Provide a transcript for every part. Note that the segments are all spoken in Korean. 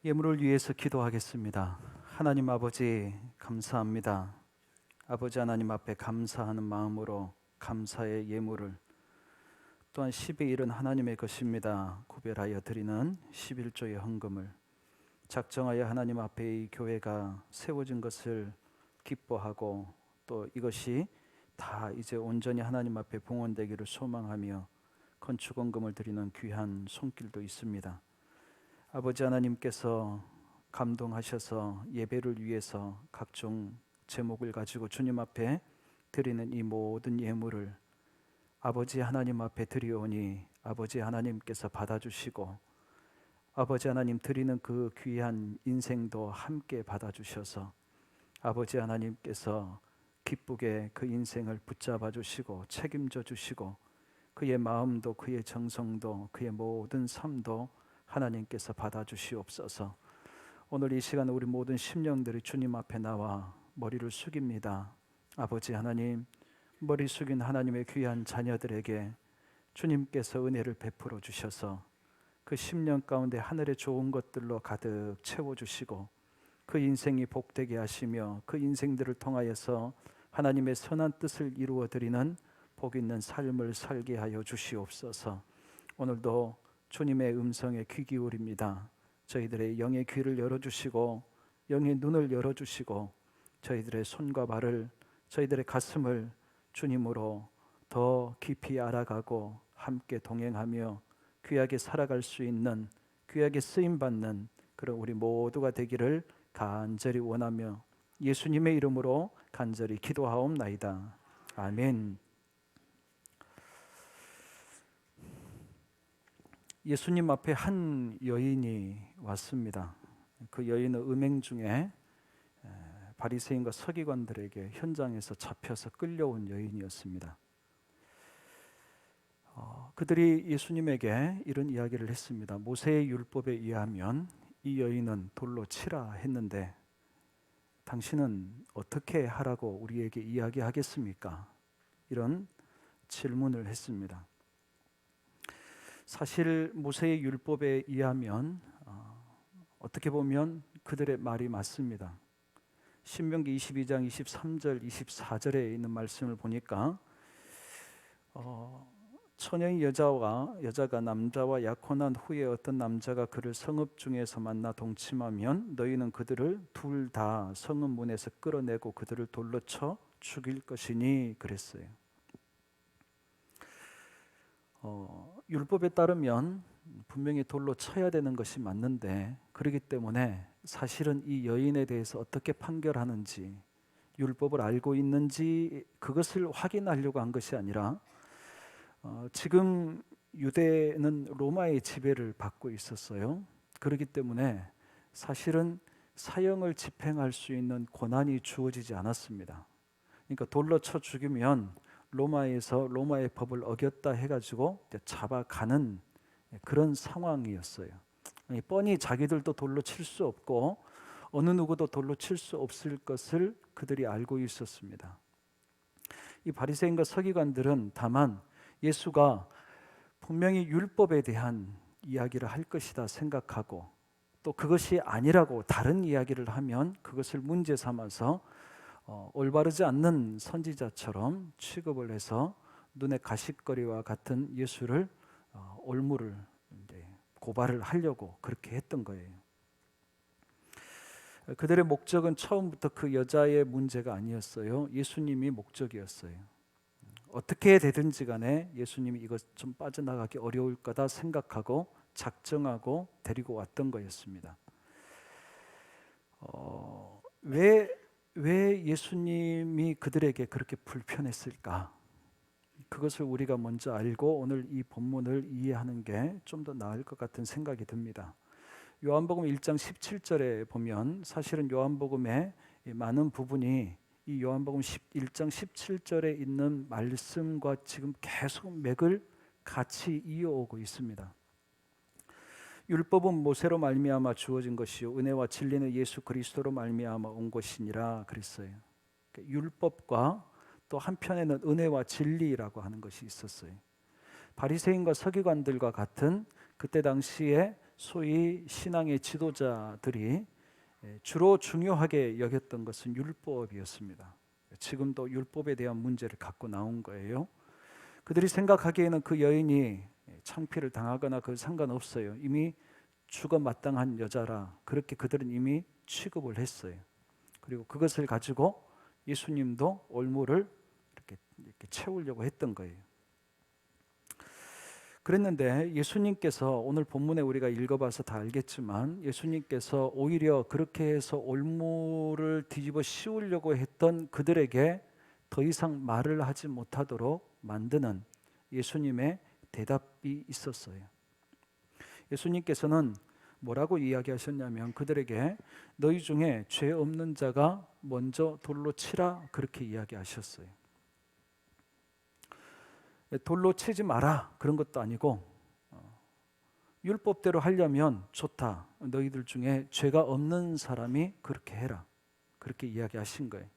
예물을 위해서 기도하겠습니다. 하나님 아버지 감사합니다. 아버지 하나님 앞에 감사하는 마음으로 감사의 예물을 또한 10의 1은 하나님의 것입니다. 구별하여 드리는 11조의 헌금을 작정하여 하나님 앞에 이 교회가 세워진 것을 기뻐하고 또 이것이 다 이제 온전히 하나님 앞에 봉헌되기를 소망하며 건축헌금을 드리는 귀한 손길도 있습니다. 아버지 하나님께서 감동하셔서 예배를 위해서 각종 제목을 가지고 주님 앞에 드리는 이 모든 예물을 아버지 하나님 앞에 드리오니 아버지 하나님께서 받아주시고 아버지 하나님 드리는 그 귀한 인생도 함께 받아주셔서 아버지 하나님께서 기쁘게 그 인생을 붙잡아 주시고 책임져 주시고 그의 마음도 그의 정성도 그의 모든 삶도 하나님께서 받아주시옵소서. 오늘 이 시간 우리 모든 심령들이 주님 앞에 나와 머리를 숙입니다. 아버지 하나님, 머리 숙인 하나님의 귀한 자녀들에게 주님께서 은혜를 베풀어 주셔서 그 심령 가운데 하늘의 좋은 것들로 가득 채워주시고 그 인생이 복되게 하시며 그 인생들을 통하여서 하나님의 선한 뜻을 이루어 드리는 복 있는 삶을 살게 하여 주시옵소서. 오늘도 주님의 음성에 귀 기울입니다. 저희들의 영의 귀를 열어주시고 영의 눈을 열어주시고 저희들의 손과 발을 저희들의 가슴을 주님으로 더 깊이 알아가고 함께 동행하며 귀하게 살아갈 수 있는 귀하게 쓰임받는 그런 우리 모두가 되기를 간절히 원하며 예수님의 이름으로 간절히 기도하옵나이다. 아멘. 예수님 앞에 한 여인이 왔습니다. 그 여인은 음행 중에 바리새인과 서기관들에게 현장에서 잡혀서 끌려온 여인이었습니다. 그들이 예수님에게 이런 이야기를 했습니다. 모세의 율법에 의하면 이 여인은 돌로 치라 했는데 당신은 어떻게 하라고 우리에게 이야기하겠습니까? 이런 질문을 했습니다. 사실 모세의 율법에 의하면 어떻게 보면 그들의 말이 맞습니다. 신명기 22장 23절 24절에 있는 말씀을 보니까 처녀인 여자가 남자와 약혼한 후에 어떤 남자가 그를 성읍 중에서 만나 동침하면 너희는 그들을 둘 다 성읍 문에서 끌어내고 그들을 돌로 쳐 죽일 것이니 그랬어요. 율법에 따르면 분명히 돌로 쳐야 되는 것이 맞는데 그렇기 때문에 사실은 이 여인에 대해서 어떻게 판결하는지 율법을 알고 있는지 그것을 확인하려고 한 것이 아니라 지금 유대는 로마의 지배를 받고 있었어요. 그렇기 때문에 사실은 사형을 집행할 수 있는 권한이 주어지지 않았습니다. 그러니까 돌로 쳐 죽이면 로마에서 로마의 법을 어겼다 해가지고 잡아가는 그런 상황이었어요. 뻔히 자기들도 돌로 칠 수 없고 어느 누구도 돌로 칠 수 없을 것을 그들이 알고 있었습니다. 이 바리새인과 서기관들은 다만 예수가 분명히 율법에 대한 이야기를 할 것이다 생각하고 또 그것이 아니라고 다른 이야기를 하면 그것을 문제 삼아서 올바르지 않는 선지자처럼 취급을 해서 눈에 가시거리와 같은 예수를 올무를 고발을 하려고 그렇게 했던 거예요. 그들의 목적은 처음부터 그 여자의 문제가 아니었어요. 예수님이 목적이었어요. 어떻게 되든지 간에 예수님이 이것 좀 빠져나가기 어려울 거다 생각하고 작정하고 데리고 왔던 거였습니다. 왜 예수님이 그들에게 그렇게 불편했을까? 그것을 우리가 먼저 알고 오늘 이 본문을 이해하는 게 좀 더 나을 것 같은 생각이 듭니다. 요한복음 1장 17절에 보면 사실은 요한복음의 많은 부분이 이 요한복음 1장 17절에 있는 말씀과 지금 계속 맥을 같이 이어오고 있습니다. 율법은 모세로 말미암아 주어진 것이요 은혜와 진리는 예수 그리스도로 말미암아 온 것이니라 그랬어요. 율법과 또 한편에는 은혜와 진리라고 하는 것이 있었어요. 바리새인과 서기관들과 같은 그때 당시에 소위 신앙의 지도자들이 주로 중요하게 여겼던 것은 율법이었습니다. 지금도 율법에 대한 문제를 갖고 나온 거예요. 그들이 생각하기에는 그 여인이 창피를 당하거나 그 상관없어요. 이미 죽어 마땅한 여자라 그렇게 그들은 이미 취급을 했어요. 그리고 그것을 가지고 예수님도 올무를 이렇게 채우려고 했던 거예요. 그랬는데 예수님께서 오늘 본문에 우리가 읽어봐서 다 알겠지만 예수님께서 오히려 그렇게 해서 올무를 뒤집어 씌우려고 했던 그들에게 더 이상 말을 하지 못하도록 만드는 예수님의 대답이 있었어요. 예수님께서는 뭐라고 이야기하셨냐면 그들에게 너희 중에 죄 없는 자가 먼저 돌로 치라 그렇게 이야기하셨어요. 돌로 치지 마라 그런 것도 아니고 율법대로 하려면 좋다. 너희들 중에 죄가 없는 사람이 그렇게 해라. 그렇게 이야기하신 거예요.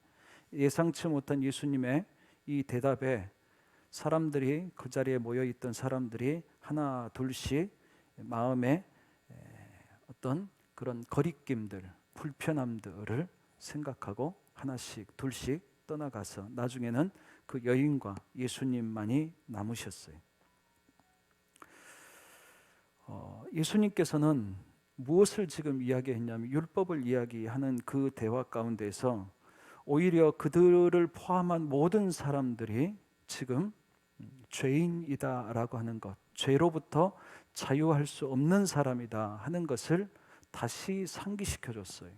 예상치 못한 예수님의 이 대답에 사람들이 그 자리에 모여 있던 사람들이 하나 둘씩 마음에 어떤 그런 거리낌들, 불편함들을 생각하고 하나씩 둘씩 떠나가서 나중에는 그 여인과 예수님만이 남으셨어요. 예수님께서는 무엇을 지금 이야기했냐면 율법을 이야기하는 그 대화 가운데서 오히려 그들을 포함한 모든 사람들이 지금 죄인이다라고 하는 것, 죄로부터 자유할 수 없는 사람이다 하는 것을 다시 상기시켜 줬어요.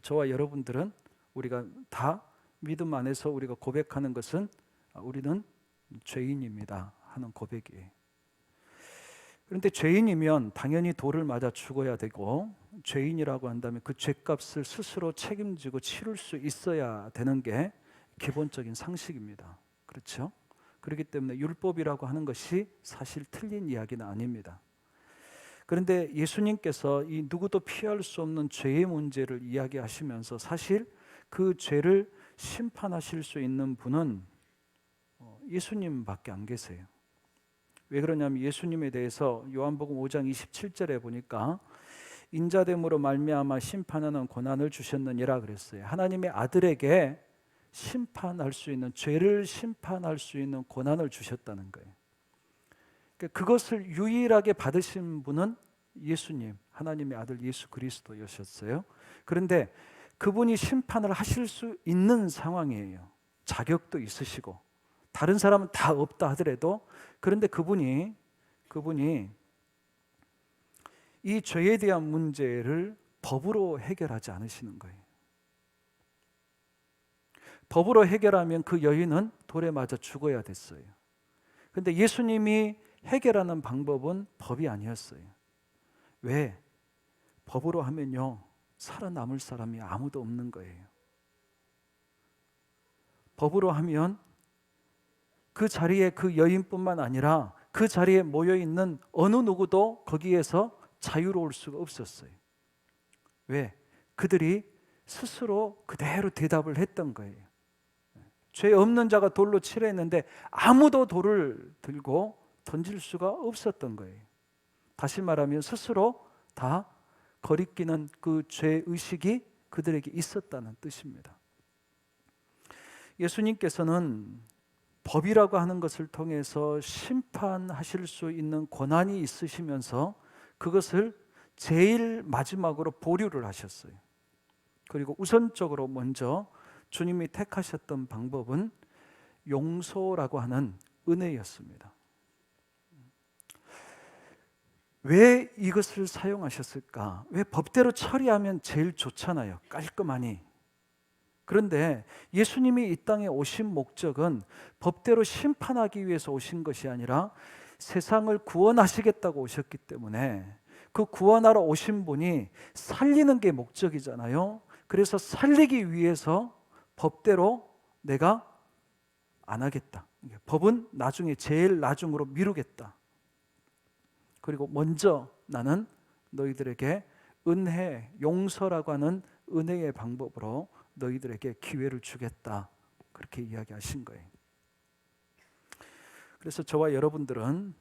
저와 여러분들은 우리가 다 믿음 안에서 우리가 고백하는 것은 우리는 죄인입니다 하는 고백이에요. 그런데 죄인이면 당연히 돌을 맞아 죽어야 되고 죄인이라고 한다면 그 죄값을 스스로 책임지고 치를 수 있어야 되는 게 기본적인 상식입니다. 그렇죠? 그렇기 때문에 율법이라고 하는 것이 사실 틀린 이야기는 아닙니다. 그런데 예수님께서 이 누구도 피할 수 없는 죄의 문제를 이야기하시면서 사실 그 죄를 심판하실 수 있는 분은 예수님밖에 안 계세요. 왜 그러냐면 예수님에 대해서 요한복음 5장 27절에 보니까 인자됨으로 말미암아 심판하는 고난을 주셨느니라 그랬어요. 하나님의 아들에게 심판할 수 있는, 죄를 심판할 수 있는 고난을 주셨다는 거예요. 그것을 유일하게 받으신 분은 예수님, 하나님의 아들 예수 그리스도였어요. 그런데 그분이 심판을 하실 수 있는 상황이에요. 자격도 있으시고 다른 사람은 다 없다 하더라도, 그런데 그분이 이 죄에 대한 문제를 법으로 해결하지 않으시는 거예요. 법으로 해결하면 그 여인은 돌에 맞아 죽어야 됐어요. 그런데 예수님이 해결하는 방법은 법이 아니었어요. 왜? 법으로 하면요, 살아남을 사람이 아무도 없는 거예요. 법으로 하면 그 자리에 그 여인뿐만 아니라 그 자리에 모여있는 어느 누구도 거기에서 자유로울 수가 없었어요. 왜? 그들이 스스로 그대로 대답을 했던 거예요. 죄 없는 자가 돌로 치라 했는데 아무도 돌을 들고 던질 수가 없었던 거예요. 다시 말하면 스스로 다 거리끼는 그 죄의식이 그들에게 있었다는 뜻입니다. 예수님께서는 법이라고 하는 것을 통해서 심판하실 수 있는 권한이 있으시면서 그것을 제일 마지막으로 보류를 하셨어요. 그리고 우선적으로 먼저 주님이 택하셨던 방법은 용서라고 하는 은혜였습니다. 왜 이것을 사용하셨을까? 왜 법대로 처리하면 제일 좋잖아요, 깔끔하니. 그런데 예수님이 이 땅에 오신 목적은 법대로 심판하기 위해서 오신 것이 아니라 세상을 구원하시겠다고 오셨기 때문에, 그 구원하러 오신 분이 살리는 게 목적이잖아요. 그래서 살리기 위해서 법대로 내가 안 하겠다, 법은 나중에 제일 나중으로 미루겠다, 그리고 먼저 나는 너희들에게 은혜, 용서라고 하는 은혜의 방법으로 너희들에게 기회를 주겠다, 그렇게 이야기하신 거예요. 그래서 저와 여러분들은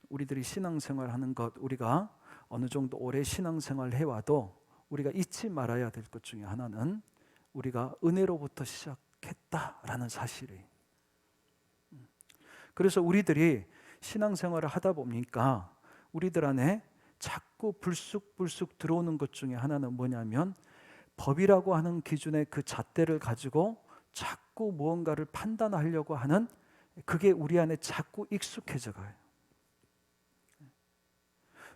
우리들이 신앙생활 하는 것, 우리가 어느 정도 오래 신앙생활 해와도 우리가 잊지 말아야 될 것 중에 하나는 우리가 은혜로부터 시작했다라는 사실이에요. 그래서 우리들이 신앙생활을 하다 보니까 우리들 안에 자꾸 불쑥불쑥 들어오는 것 중에 하나는 뭐냐면 법이라고 하는 기준의 그 잣대를 가지고 자꾸 무언가를 판단하려고 하는, 그게 우리 안에 자꾸 익숙해져 가요.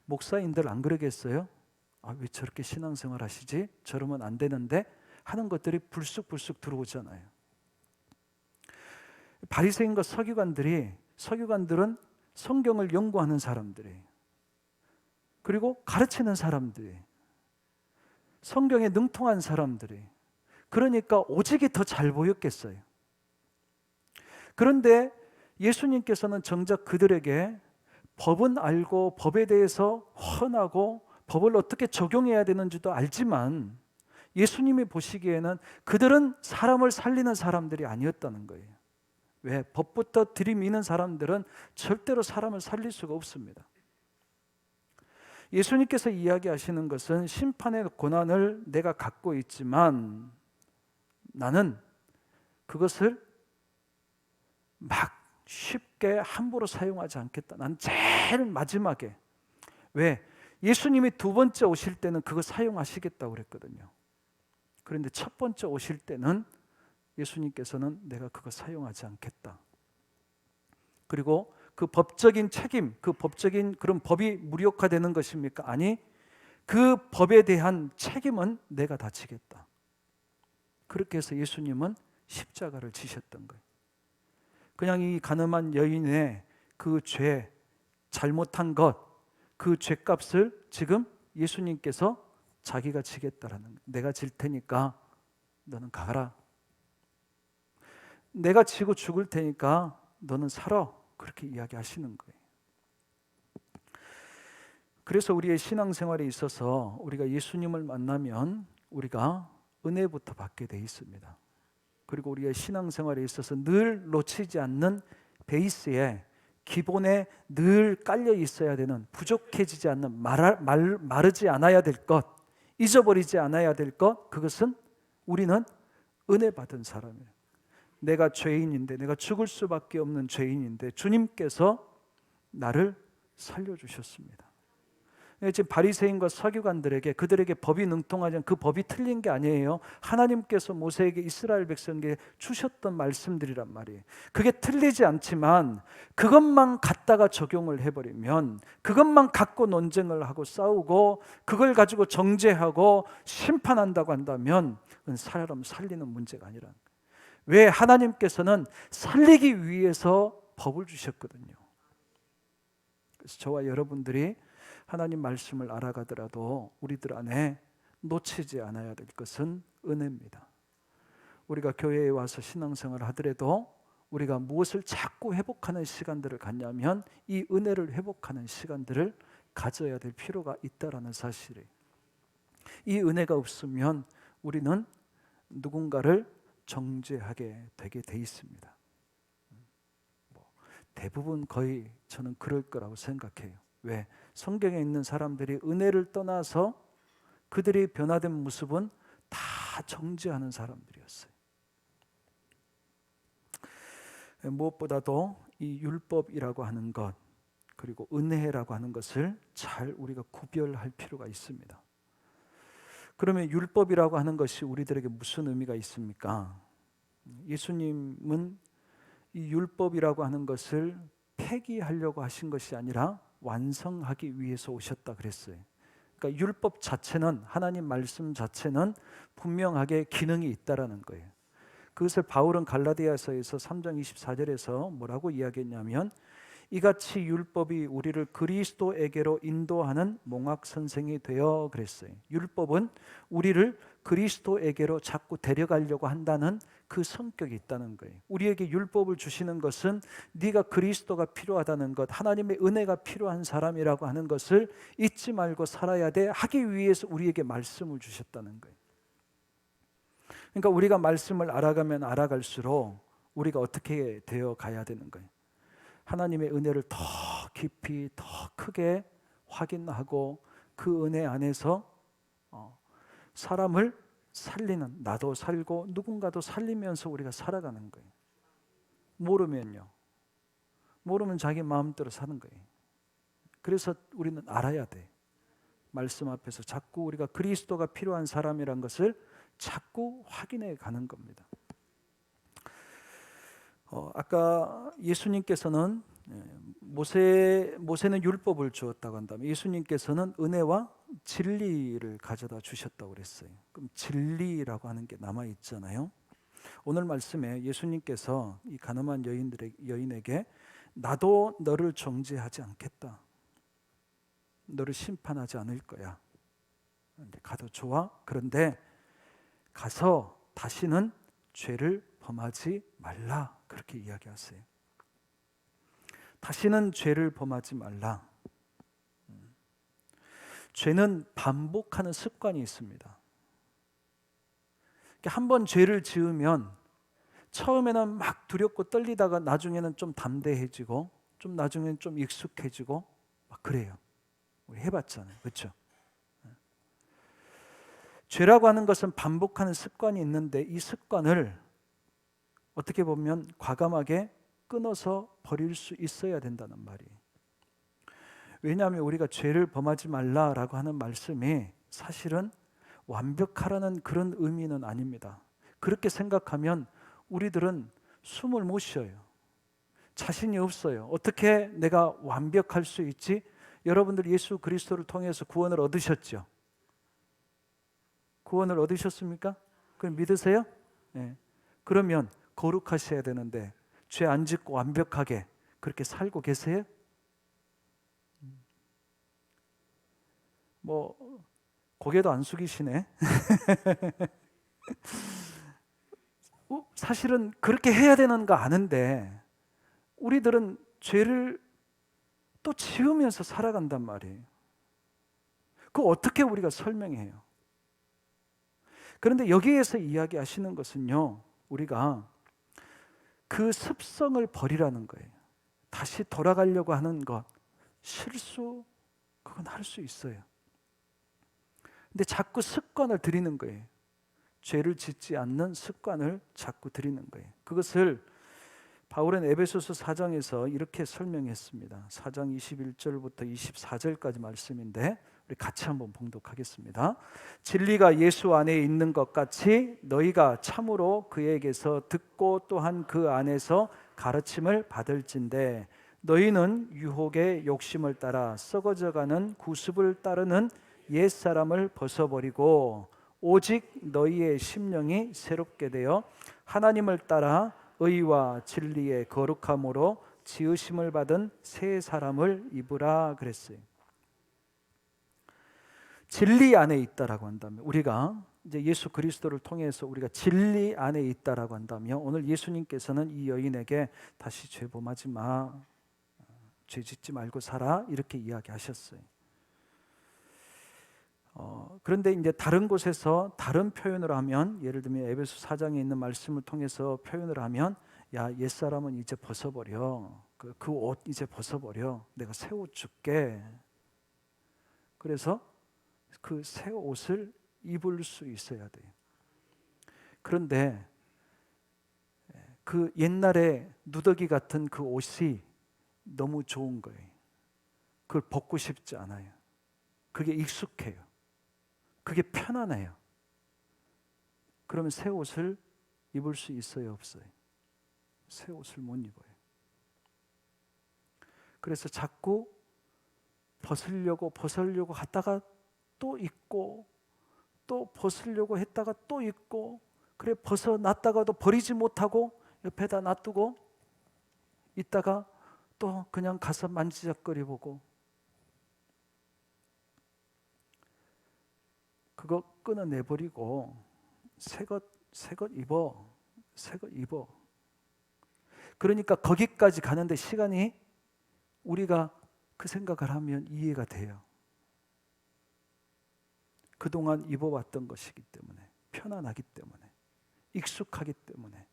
목사님들 안 그러겠어요? 왜 저렇게 신앙생활 하시지? 저러면 안 되는데 하는 것들이 불쑥불쑥 들어오잖아요. 바리새인과 서기관들은 성경을 연구하는 사람들이에요. 그리고 가르치는 사람들이, 성경에 능통한 사람들이, 그러니까 오직이 더 잘 보였겠어요. 그런데 예수님께서는 정작 그들에게 법은 알고 법에 대해서 훤하고 법을 어떻게 적용해야 되는지도 알지만 예수님이 보시기에는 그들은 사람을 살리는 사람들이 아니었다는 거예요. 왜? 법부터 들이미는 사람들은 절대로 사람을 살릴 수가 없습니다. 예수님께서 이야기하시는 것은 심판의 고난을 내가 갖고 있지만 나는 그것을 막 쉽게 함부로 사용하지 않겠다. 난 제일 마지막에, 왜? 예수님이 두 번째 오실 때는 그거 사용하시겠다고 그랬거든요. 그런데 첫 번째 오실 때는 예수님께서는 내가 그거 사용하지 않겠다. 그리고 그 법적인 책임, 그 법적인 그런 법이 무력화되는 것입니까? 아니, 그 법에 대한 책임은 내가 다 지겠다. 그렇게 해서 예수님은 십자가를 지셨던 거예요. 그냥 이 가늠한 여인의 그 죄, 잘못한 것, 그 죄값을 지금 예수님께서 자기가 지겠다라는 거예요. 내가 질 테니까 너는 가라. 내가 지고 죽을 테니까 너는 살아. 그렇게 이야기하시는 거예요. 그래서 우리의 신앙생활에 있어서 우리가 예수님을 만나면 우리가 은혜부터 받게 돼 있습니다. 그리고 우리의 신앙생활에 있어서 늘 놓치지 않는 베이스에, 기본에 늘 깔려 있어야 되는, 부족해지지 않는, 마르지 않아야 될 것, 잊어버리지 않아야 될 것, 그것은 우리는 은혜 받은 사람이에요. 내가 죄인인데, 내가 죽을 수밖에 없는 죄인인데 주님께서 나를 살려주셨습니다. 지금 바리새인과 서기관들에게, 그들에게 법이 능통하지, 그 법이 틀린 게 아니에요. 하나님께서 모세에게 이스라엘 백성에게 주셨던 말씀들이란 말이에요. 그게 틀리지 않지만 그것만 갖다가 적용을 해버리면, 그것만 갖고 논쟁을 하고 싸우고 그걸 가지고 정죄하고 심판한다고 한다면 그건 사람 살리는 문제가 아니라는 거예요. 왜? 하나님께서는 살리기 위해서 법을 주셨거든요. 그래서 저와 여러분들이 하나님 말씀을 알아가더라도 우리들 안에 놓치지 않아야 될 것은 은혜입니다. 우리가 교회에 와서 신앙생활을 하더라도 우리가 무엇을 자꾸 회복하는 시간들을 갖냐면 이 은혜를 회복하는 시간들을 가져야 될 필요가 있다는 사실이에요. 이 은혜가 없으면 우리는 누군가를 정죄하게 되게 돼 있습니다. 대부분 거의 저는 그럴 거라고 생각해요. 왜? 성경에 있는 사람들이 은혜를 떠나서 그들이 변화된 모습은 다 정죄하는 사람들이었어요. 무엇보다도 이 율법이라고 하는 것, 그리고 은혜라고 하는 것을 잘 우리가 구별할 필요가 있습니다. 그러면 율법이라고 하는 것이 우리들에게 무슨 의미가 있습니까? 예수님은 이 율법이라고 하는 것을 폐기하려고 하신 것이 아니라 완성하기 위해서 오셨다 그랬어요. 그러니까 율법 자체는, 하나님 말씀 자체는 분명하게 기능이 있다라는 거예요. 그것을 바울은 갈라디아서에서 3장 24절에서 뭐라고 이야기했냐면, 이같이 율법이 우리를 그리스도에게로 인도하는 몽학 선생이 되어 그랬어요. 율법은 우리를 그리스도에게로 자꾸 데려가려고 한다는 그 성격이 있다는 거예요. 우리에게 율법을 주시는 것은 네가 그리스도가 필요하다는 것, 하나님의 은혜가 필요한 사람이라고 하는 것을 잊지 말고 살아야 돼 하기 위해서 우리에게 말씀을 주셨다는 거예요. 그러니까 우리가 말씀을 알아가면 알아갈수록 우리가 어떻게 되어 가야 되는 거예요? 하나님의 은혜를 더 깊이 더 크게 확인하고 그 은혜 안에서 사람을 살리는, 나도 살고 누군가도 살리면서 우리가 살아가는 거예요. 모르면요, 모르면 자기 마음대로 사는 거예요. 그래서 우리는 알아야 돼. 말씀 앞에서 자꾸 우리가 그리스도가 필요한 사람이란 것을 자꾸 확인해 가는 겁니다. 아까 예수님께서는 모세는 율법을 주었다고 한다면 예수님께서는 은혜와 진리를 가져다 주셨다고 그랬어요. 그럼 진리라고 하는 게 남아 있잖아요. 오늘 말씀에 예수님께서 이 가늠한 여인에게 나도 너를 정죄하지 않겠다, 너를 심판하지 않을 거야, 가도 좋아. 그런데 가서 다시는 죄를 범하지 말라, 그렇게 이야기하세요. 다시는 죄를 범하지 말라. 죄는 반복하는 습관이 있습니다. 한번 죄를 지으면 처음에는 막 두렵고 떨리다가 나중에는 좀 담대해지고 좀 나중에는 좀 익숙해지고 막 그래요. 우리 해봤잖아요, 그렇죠? 죄라고 하는 것은 반복하는 습관이 있는데 이 습관을 어떻게 보면 과감하게 끊어서 버릴 수 있어야 된다는 말이에요. 왜냐하면 우리가 죄를 범하지 말라라고 하는 말씀이 사실은 완벽하라는 그런 의미는 아닙니다. 그렇게 생각하면 우리들은 숨을 못 쉬어요. 자신이 없어요. 어떻게 내가 완벽할 수 있지? 여러분들 예수 그리스도를 통해서 구원을 얻으셨죠? 구원을 얻으셨습니까? 그럼 믿으세요? 네. 그러면 거룩하셔야 되는데 죄 안 짓고 완벽하게 그렇게 살고 계세요? 뭐 고개도 안 숙이시네. 사실은 그렇게 해야 되는 거 아는데 우리들은 죄를 또 지으면서 살아간단 말이에요. 그거 어떻게 우리가 설명해요? 그런데 여기에서 이야기하시는 것은요, 우리가 그 습성을 버리라는 거예요. 다시 돌아가려고 하는 것, 실수, 그건 할 수 있어요. 근데 자꾸 습관을 들이는 거예요. 죄를 짓지 않는 습관을 자꾸 들이는 거예요. 그것을 바울은 에베소서 4장에서 이렇게 설명했습니다. 4장 21절부터 24절까지 말씀인데 우리 같이 한번 봉독하겠습니다. 진리가 예수 안에 있는 것 같이 너희가 참으로 그에게서 듣고 또한 그 안에서 가르침을 받을진대 너희는 유혹의 욕심을 따라 썩어져가는 구습을 따르는 옛사람을 벗어버리고 오직 너희의 심령이 새롭게 되어 하나님을 따라 의와 진리의 거룩함으로 지으심을 받은 새 사람을 입으라 그랬어요. 진리 안에 있다라고 한다면 우리가 이제 예수 그리스도를 통해서 우리가 진리 안에 있다라고 한다면 오늘 예수님께서는 이 여인에게 다시 죄 범하지 마, 죄 짓지 말고 살아 이렇게 이야기하셨어요. 그런데 이제 다른 곳에서 다른 표현을 하면 예를 들면 에베소 4장에 있는 말씀을 통해서 표현을 하면 야 옛사람은 이제 벗어버려 그 옷 이제 벗어버려 내가 새 옷 줄게 그래서 그 새 옷을 입을 수 있어야 돼요. 그런데 그 옛날에 누더기 같은 그 옷이 너무 좋은 거예요. 그걸 벗고 싶지 않아요. 그게 익숙해요. 그게 편안해요. 그러면 새 옷을 입을 수 있어요, 없어요? 새 옷을 못 입어요. 그래서 자꾸 벗으려고 하다가 또 입고 또 벗으려고 했다가 또 입고 그래 벗어놨다가도 버리지 못하고 옆에다 놔두고 있다가 또 그냥 가서 만지작거리 보고 그거 끊어내버리고 새 것 입어. 그러니까 거기까지 가는데 시간이 우리가 그 생각을 하면 이해가 돼요. 그동안 입어왔던 것이기 때문에 편안하기 때문에 익숙하기 때문에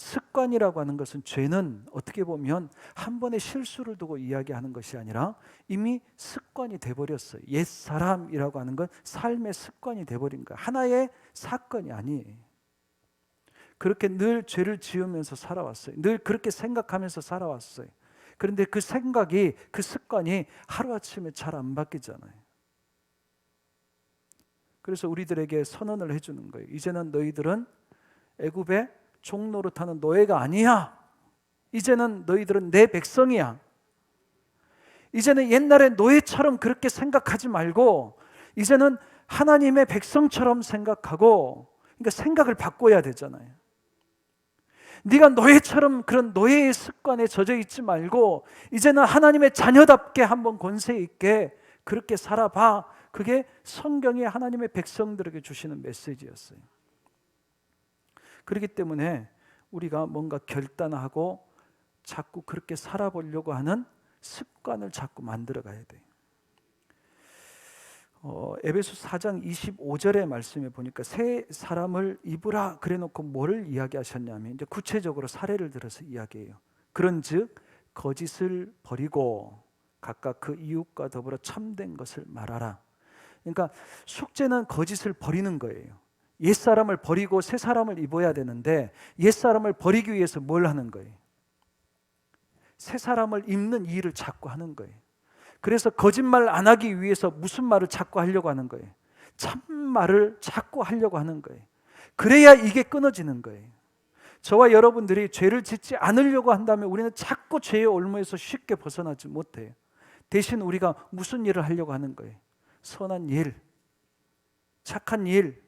습관이라고 하는 것은, 죄는 어떻게 보면 한 번의 실수를 두고 이야기하는 것이 아니라 이미 습관이 돼버렸어요. 옛사람이라고 하는 건 삶의 습관이 돼버린 거예요. 하나의 사건이 아니에요. 그렇게 늘 죄를 지으면서 살아왔어요. 늘 그렇게 생각하면서 살아왔어요. 그런데 그 생각이, 그 습관이 하루아침에 잘 안 바뀌잖아요. 그래서 우리들에게 선언을 해주는 거예요. 이제는 너희들은 애굽의 종노릇하는 노예가 아니야. 이제는 너희들은 내 백성이야. 이제는 옛날에 노예처럼 그렇게 생각하지 말고 이제는 하나님의 백성처럼 생각하고, 그러니까 생각을 바꿔야 되잖아요. 네가 노예처럼 그런 노예의 습관에 젖어 있지 말고 이제는 하나님의 자녀답게 한번 권세 있게 그렇게 살아봐. 그게 성경이 하나님의 백성들에게 주시는 메시지였어요. 그렇기 때문에 우리가 뭔가 결단하고 자꾸 그렇게 살아보려고 하는 습관을 자꾸 만들어 가야 돼요. 에베소 4장 25절의 말씀에 보니까 새 사람을 입으라 그래 놓고 뭐를 이야기하셨냐면, 이제 구체적으로 사례를 들어서 이야기해요. 그런즉 거짓을 버리고 각각 그 이웃과 더불어 참된 것을 말하라. 그러니까 숙제는 거짓을 버리는 거예요. 옛사람을 버리고 새 사람을 입어야 되는데 옛사람을 버리기 위해서 뭘 하는 거예요? 새 사람을 입는 일을 자꾸 하는 거예요. 그래서 거짓말 안 하기 위해서 무슨 말을 자꾸 하려고 하는 거예요? 참말을 자꾸 하려고 하는 거예요. 그래야 이게 끊어지는 거예요. 저와 여러분들이 죄를 짓지 않으려고 한다면 우리는 자꾸 죄의 올무에서 쉽게 벗어나지 못해요. 대신 우리가 무슨 일을 하려고 하는 거예요? 선한 일, 착한 일,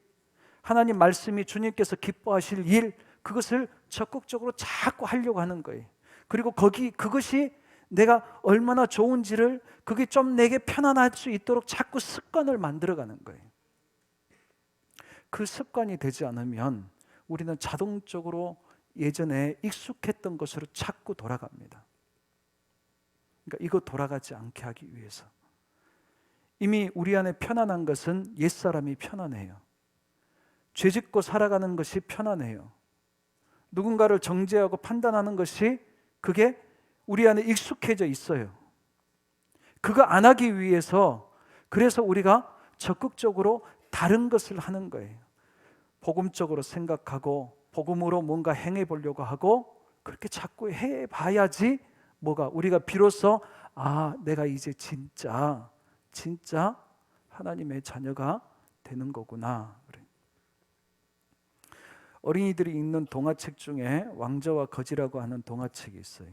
하나님 말씀이 주님께서 기뻐하실 일, 그것을 적극적으로 자꾸 하려고 하는 거예요. 그리고 그것이 내가 얼마나 좋은지를, 그게 좀 내게 편안할 수 있도록 자꾸 습관을 만들어가는 거예요. 그 습관이 되지 않으면 우리는 자동적으로 예전에 익숙했던 것으로 자꾸 돌아갑니다. 그러니까 이거 돌아가지 않게 하기 위해서 이미 우리 안에 편안한 것은 옛사람이 편안해요. 죄짓고 살아가는 것이 편안해요. 누군가를 정죄하고 판단하는 것이, 그게 우리 안에 익숙해져 있어요. 그거 안 하기 위해서, 그래서 우리가 적극적으로 다른 것을 하는 거예요. 복음적으로 생각하고 복음으로 뭔가 행해 보려고 하고, 그렇게 자꾸 해봐야지 뭐가, 우리가 비로소 내가 이제 진짜 하나님의 자녀가 되는 거구나. 어린이들이 읽는 동화책 중에 왕자와 거지라고 하는 동화책이 있어요.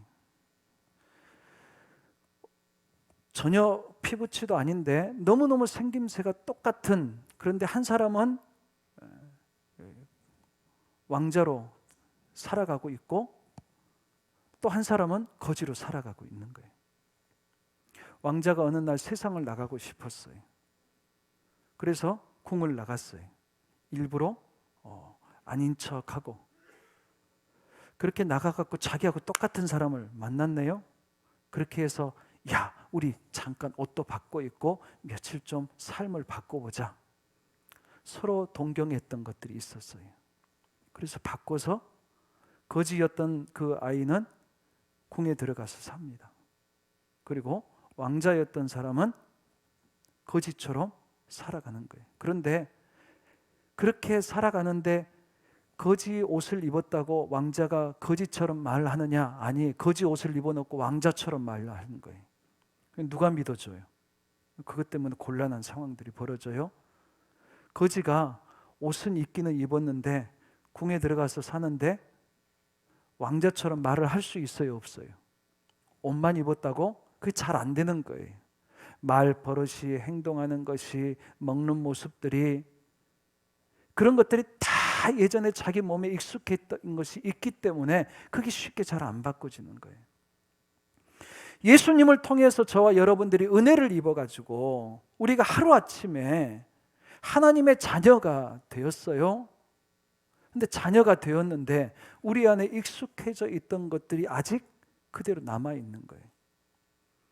전혀 피부치도 아닌데 너무너무 생김새가 똑같은, 그런데 한 사람은 왕자로 살아가고 있고 또 한 사람은 거지로 살아가고 있는 거예요. 왕자가 어느 날 세상을 나가고 싶었어요. 그래서 궁을 나갔어요. 일부러 아닌 척하고. 그렇게 나가갖고 자기하고 똑같은 사람을 만났네요. 그렇게 해서 야, 우리 잠깐 옷도 바꿔 입고 며칠 좀 삶을 바꿔보자. 서로 동경했던 것들이 있었어요. 그래서 바꿔서 거지였던 그 아이는 궁에 들어가서 삽니다. 그리고 왕자였던 사람은 거지처럼 살아가는 거예요. 그런데 그렇게 살아가는데 거지 옷을 입었다고 왕자가 거지처럼 말하느냐? 아니, 거지 옷을 입어놓고 왕자처럼 말하는 거예요. 누가 믿어줘요? 그것 때문에 곤란한 상황들이 벌어져요. 거지가 옷은 입기는 입었는데 궁에 들어가서 사는데 왕자처럼 말을 할 수 있어요, 없어요? 옷만 입었다고? 그게 잘 안 되는 거예요. 말 버릇이, 행동하는 것이, 먹는 모습들이, 그런 것들이 다 예전에 자기 몸에 익숙했던 것이 있기 때문에 그게 쉽게 잘 안 바꿔지는 거예요. 예수님을 통해서 저와 여러분들이 은혜를 입어가지고 우리가 하루아침에 하나님의 자녀가 되었어요. 근데 자녀가 되었는데 우리 안에 익숙해져 있던 것들이 아직 그대로 남아있는 거예요.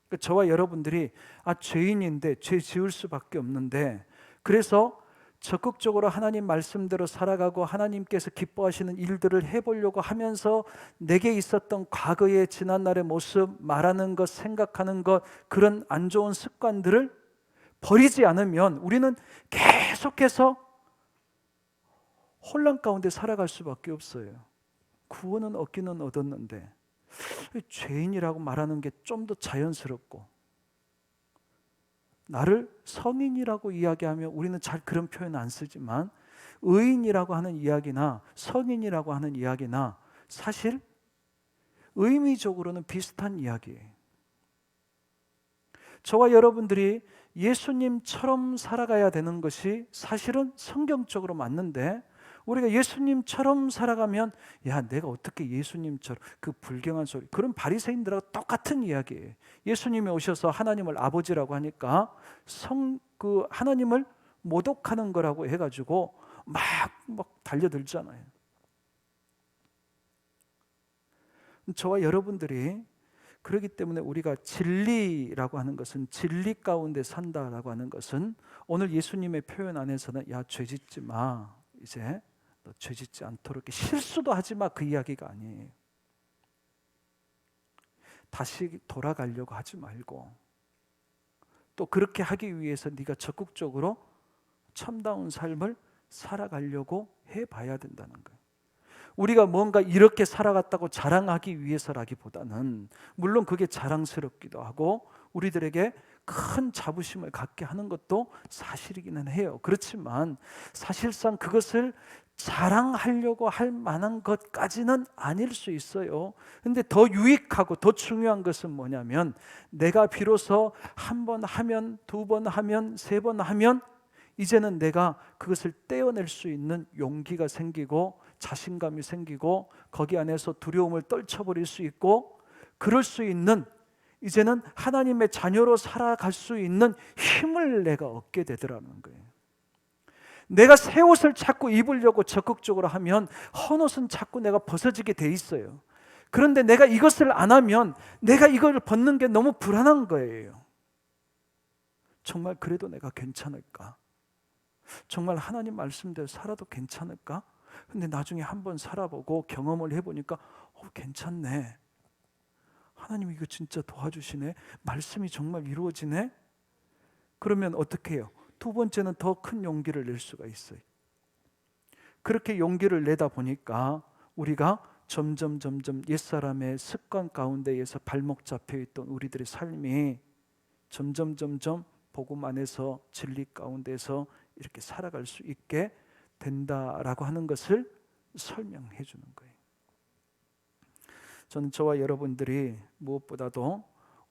그러니까 저와 여러분들이 죄인인데 죄 지을 수밖에 없는데, 그래서 적극적으로 하나님 말씀대로 살아가고 하나님께서 기뻐하시는 일들을 해보려고 하면서 내게 있었던 과거의 지난날의 모습, 말하는 것, 생각하는 것, 그런 안 좋은 습관들을 버리지 않으면 우리는 계속해서 혼란 가운데 살아갈 수밖에 없어요. 구원은 얻기는 얻었는데 죄인이라고 말하는 게 좀 더 자연스럽고, 나를 성인이라고 이야기하면 우리는 잘 그런 표현 안 쓰지만 의인이라고 하는 이야기나 성인이라고 하는 이야기나 사실 의미적으로는 비슷한 이야기예요. 저와 여러분들이 예수님처럼 살아가야 되는 것이 사실은 성경적으로 맞는데, 우리가 예수님처럼 살아가면 야, 내가 어떻게 예수님처럼, 그 불경한 소리, 그런 바리새인들하고 똑같은 이야기예요. 예수님이 오셔서 하나님을 아버지라고 하니까 그 하나님을 모독하는 거라고 해가지고 막 달려들잖아요. 저와 여러분들이 그렇기 때문에 우리가 진리라고 하는 것은, 진리 가운데 산다라고 하는 것은 오늘 예수님의 표현 안에서는 야, 죄짓지 마, 이제 너 죄짓지 않도록, 실수도 하지 마, 그 이야기가 아니에요. 다시 돌아가려고 하지 말고, 또 그렇게 하기 위해서 네가 적극적으로 참다운 삶을 살아가려고 해봐야 된다는 거예요. 우리가 뭔가 이렇게 살아갔다고 자랑하기 위해서라기보다는, 물론 그게 자랑스럽기도 하고 우리들에게 큰 자부심을 갖게 하는 것도 사실이기는 해요. 그렇지만 사실상 그것을 자랑하려고 할 만한 것까지는 아닐 수 있어요. 근데 더 유익하고 더 중요한 것은 뭐냐면, 내가 비로소 한 번 하면, 두 번 하면, 세 번 하면 이제는 내가 그것을 떼어낼 수 있는 용기가 생기고 자신감이 생기고 거기 안에서 두려움을 떨쳐버릴 수 있고, 그럴 수 있는, 이제는 하나님의 자녀로 살아갈 수 있는 힘을 내가 얻게 되더라는 거예요. 내가 새 옷을 자꾸 입으려고 적극적으로 하면 헌옷은 자꾸 내가 벗어지게 돼 있어요. 그런데 내가 이것을 안 하면 내가 이걸 벗는 게 너무 불안한 거예요. 정말 그래도 내가 괜찮을까? 정말 하나님 말씀대로 살아도 괜찮을까? 근데 나중에 한번 살아보고 경험을 해보니까 괜찮네, 하나님 이거 진짜 도와주시네, 말씀이 정말 이루어지네. 그러면 어떻게 해요? 두 번째는 더 큰 용기를 낼 수가 있어요. 그렇게 용기를 내다 보니까 우리가 점점 옛사람의 습관 가운데에서 발목 잡혀있던 우리들의 삶이 점점 복음 안에서, 진리 가운데서 이렇게 살아갈 수 있게 된다라고 하는 것을 설명해 주는 거예요. 저는 저와 여러분들이 무엇보다도,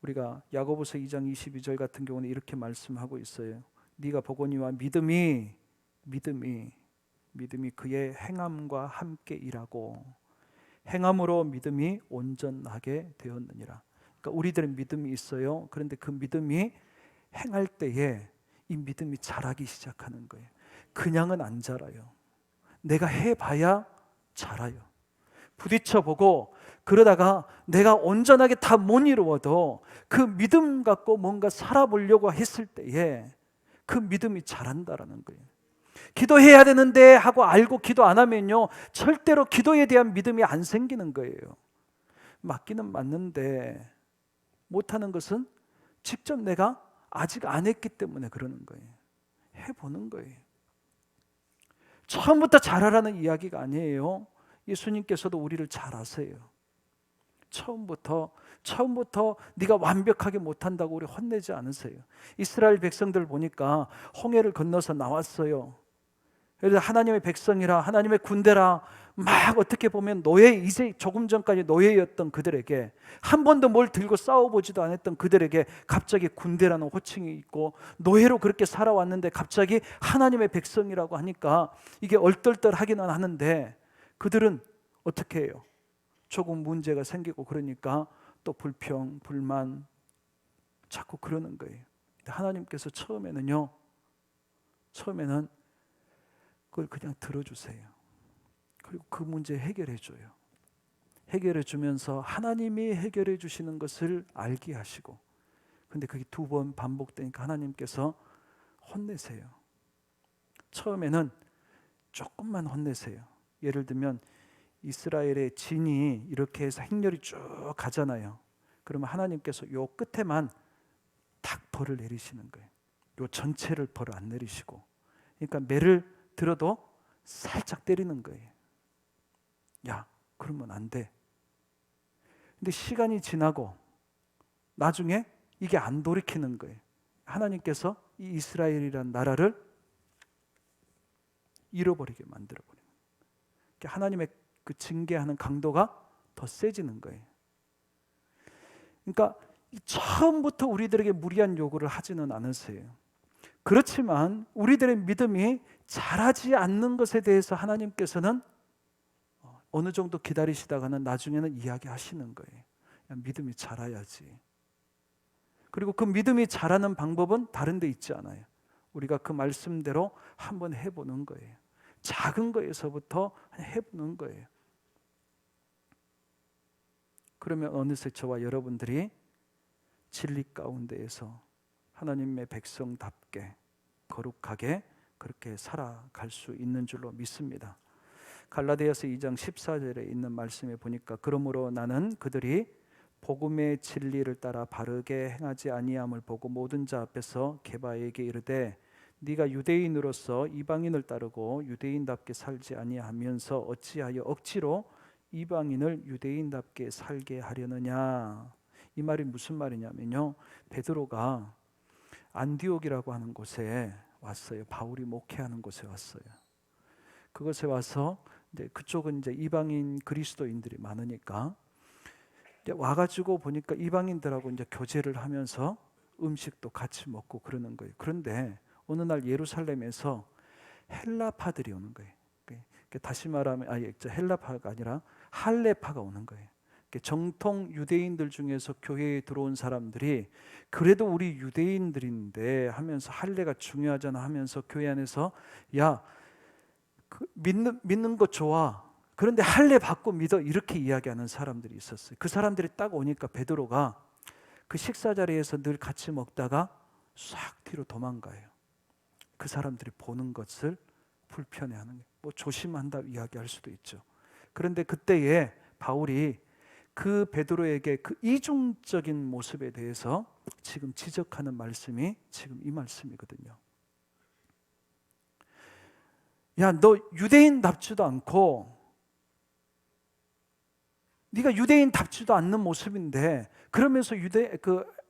우리가 야고보서 2장 22절 같은 경우는 이렇게 말씀하고 있어요. 네가 보거니와 믿음이 그의 행함과 함께 일하고 행함으로 믿음이 온전하게 되었느니라. 그러니까 우리들은 믿음이 있어요. 그런데 그 믿음이 행할 때에 이 믿음이 자라기 시작하는 거예요. 그냥은 안 자라요. 내가 해봐야 자라요. 부딪혀보고 그러다가 내가 온전하게 다 못 이루어도 그 믿음 갖고 뭔가 살아보려고 했을 때에 그 믿음이 자란다라는 거예요. 기도해야 되는데 하고 알고 기도 안 하면요, 절대로 기도에 대한 믿음이 안 생기는 거예요. 맞기는 맞는데 못하는 것은 직접 내가 아직 안 했기 때문에 그러는 거예요. 해보는 거예요. 처음부터 잘하라는 이야기가 아니에요. 예수님께서도 우리를 잘 아세요. 처음부터 네가 완벽하게 못한다고 우리 혼내지 않으세요. 이스라엘 백성들 보니까 홍해를 건너서 나왔어요. 그래서 하나님의 백성이라, 하나님의 군대라, 막 어떻게 보면 노예, 이제 조금 전까지 노예였던 그들에게, 한 번도 뭘 들고 싸워보지도 않았던 그들에게 갑자기 군대라는 호칭이 있고, 노예로 그렇게 살아왔는데 갑자기 하나님의 백성이라고 하니까 이게 얼떨떨하기는 하는데, 그들은 어떻게 해요? 조금 문제가 생기고 그러니까 또 불평, 불만 자꾸 그러는 거예요. 하나님께서 처음에는 그걸 그냥 들어주세요. 그리고 그 문제 해결해 줘요. 해결해 주면서 하나님이 해결해 주시는 것을 알게 하시고, 근데 그게 두 번 반복되니까 하나님께서 혼내세요. 처음에는 조금만 혼내세요. 예를 들면 이스라엘의 진이 이렇게 해서 행렬이 쭉 가잖아요. 그러면 하나님께서 요 끝에만 탁 벌을 내리시는 거예요. 요 전체를 벌을 안 내리시고, 그러니까 매를 들어도 살짝 때리는 거예요. 야, 그러면 안 돼. 근데 시간이 지나고 나중에 이게 안 돌이키는 거예요. 하나님께서 이 이스라엘이라는 나라를 잃어버리게 만들어버려요. 하나님의 그 징계하는 강도가 더 세지는 거예요. 그러니까 처음부터 우리들에게 무리한 요구를 하지는 않으세요. 그렇지만 우리들의 믿음이 자라지 않는 것에 대해서 하나님께서는 어느 정도 기다리시다가는 나중에는 이야기하시는 거예요. 믿음이 자라야지. 그리고 그 믿음이 자라는 방법은 다른 데 있지 않아요. 우리가 그 말씀대로 한번 해보는 거예요. 작은 거에서부터 해보는 거예요. 그러면 어느새 저와 여러분들이 진리 가운데에서 하나님의 백성답게 거룩하게 그렇게 살아갈 수 있는 줄로 믿습니다. 갈라디아서 2장 14절에 있는 말씀에 보니까 그러므로 나는 그들이 복음의 진리를 따라 바르게 행하지 아니함을 보고 모든 자 앞에서 게바에게 이르되 네가 유대인으로서 이방인을 따르고 유대인답게 살지 아니하면서 어찌하여 억지로 이방인을 유대인답게 살게 하려느냐. 이 말이 무슨 말이냐면요, 베드로가 안디옥이라고 하는 곳에 왔어요. 바울이 목회하는 곳에 왔어요. 그곳에 와서 이제 그쪽은 이제 이방인 그리스도인들이 많으니까 이제 와가지고 보니까 이방인들하고 이제 교제를 하면서 음식도 같이 먹고 그러는 거예요. 그런데 어느 날 예루살렘에서 헬라파들이 오는 거예요. 다시 말하면 헬라파가 아니라 할레파가 오는 거예요. 정통 유대인들 중에서 교회에 들어온 사람들이 그래도 우리 유대인들인데 하면서 할례가 중요하잖아 하면서 교회 안에서 야, 믿는 거 좋아. 그런데 할례 받고 믿어. 이렇게 이야기하는 사람들이 있었어요. 그 사람들이 딱 오니까 베드로가 그 식사 자리에서 늘 같이 먹다가 싹 뒤로 도망가요. 그 사람들이 보는 것을 불편해하는 거예요. 뭐 조심한다 이야기할 수도 있죠. 그런데 그때에 바울이 그 베드로에게 그 이중적인 모습에 대해서 지금 지적하는 말씀이 지금 이 말씀이거든요. 야, 너 유대인답지도 않고 네가 유대인답지도 않는 모습인데 그러면서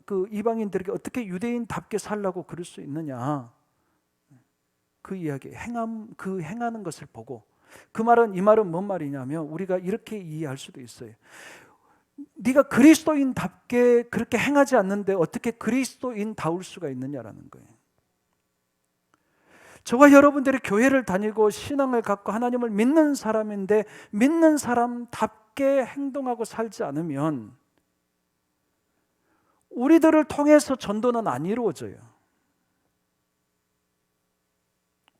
그 이방인들에게 어떻게 유대인답게 살라고 그럴 수 있느냐. 그 이야기, 그 행하는 것을 보고 그 말은 이 말은 뭔 말이냐면 우리가 이렇게 이해할 수도 있어요. 네가 그리스도인답게 그렇게 행하지 않는데 어떻게 그리스도인다울 수가 있느냐라는 거예요. 저와 여러분들이 교회를 다니고 신앙을 갖고 하나님을 믿는 사람인데 믿는 사람답게 행동하고 살지 않으면 우리들을 통해서 전도는 안 이루어져요.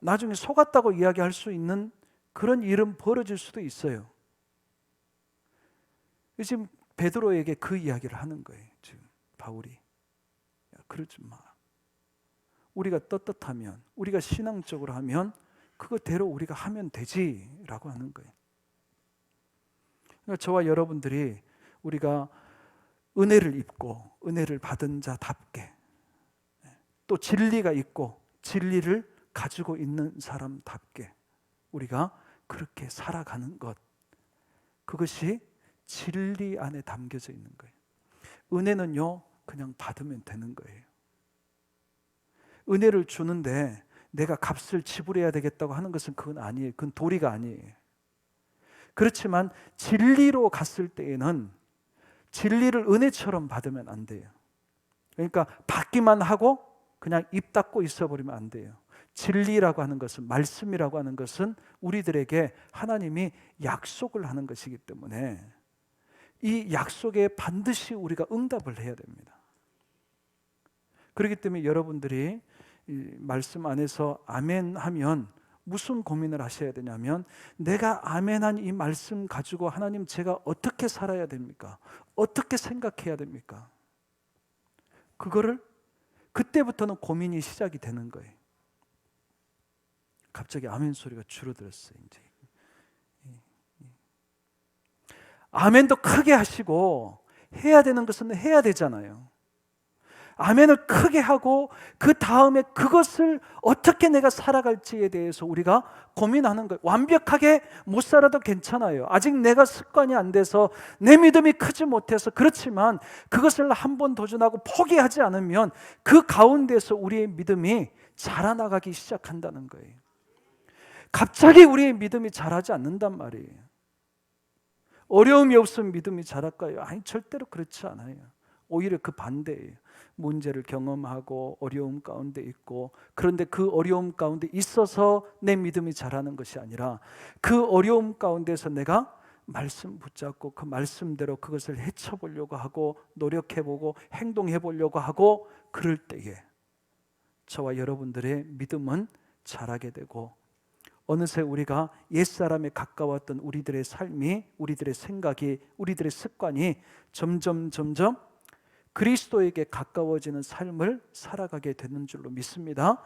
나중에 속았다고 이야기할 수 있는 그런 일은 벌어질 수도 있어요. 지금 베드로에게 그 이야기를 하는 거예요. 지금 바울이 그러지 마. 우리가 떳떳하면 우리가 신앙적으로 하면 그거대로 우리가 하면 되지라고 하는 거예요. 그러니까 저와 여러분들이 우리가 은혜를 입고 은혜를 받은 자답게 또 진리가 있고 진리를 가지고 있는 사람답게 우리가 그렇게 살아가는 것, 그것이 진리 안에 담겨져 있는 거예요. 은혜는요 그냥 받으면 되는 거예요. 은혜를 주는데 내가 값을 지불해야 되겠다고 하는 것은 그건 아니에요. 그건 도리가 아니에요. 그렇지만 진리로 갔을 때에는 진리를 은혜처럼 받으면 안 돼요. 그러니까 받기만 하고 그냥 입 닫고 있어버리면 안 돼요. 진리라고 하는 것은, 말씀이라고 하는 것은 우리들에게 하나님이 약속을 하는 것이기 때문에 이 약속에 반드시 우리가 응답을 해야 됩니다. 그렇기 때문에 여러분들이 이 말씀 안에서 아멘 하면 무슨 고민을 하셔야 되냐면 내가 아멘한 이 말씀 가지고 하나님 제가 어떻게 살아야 됩니까? 어떻게 생각해야 됩니까? 그거를 그때부터는 고민이 시작이 되는 거예요. 갑자기 아멘 소리가 줄어들었어요. 이제 아멘도 크게 하시고 해야 되는 것은 해야 되잖아요. 아멘을 크게 하고 그 다음에 그것을 어떻게 내가 살아갈지에 대해서 우리가 고민하는 거예요. 완벽하게 못 살아도 괜찮아요. 아직 내가 습관이 안 돼서 내 믿음이 크지 못해서 그렇지만 그것을 한번 도전하고 포기하지 않으면 그 가운데서 우리의 믿음이 자라나가기 시작한다는 거예요. 갑자기 우리의 믿음이 자라지 않는단 말이에요. 어려움이 없으면 믿음이 자랄까요? 아니, 절대로 그렇지 않아요. 오히려 그 반대예요. 문제를 경험하고 어려움 가운데 있고, 그런데 그 어려움 가운데 있어서 내 믿음이 자라는 것이 아니라 그 어려움 가운데서 내가 말씀 붙잡고 그 말씀대로 그것을 헤쳐보려고 하고 노력해보고 행동해보려고 하고, 그럴 때에 저와 여러분들의 믿음은 자라게 되고, 어느새 우리가 옛사람에 가까웠던 우리들의 삶이, 우리들의 생각이, 우리들의 습관이 점점 그리스도에게 가까워지는 삶을 살아가게 되는 줄로 믿습니다.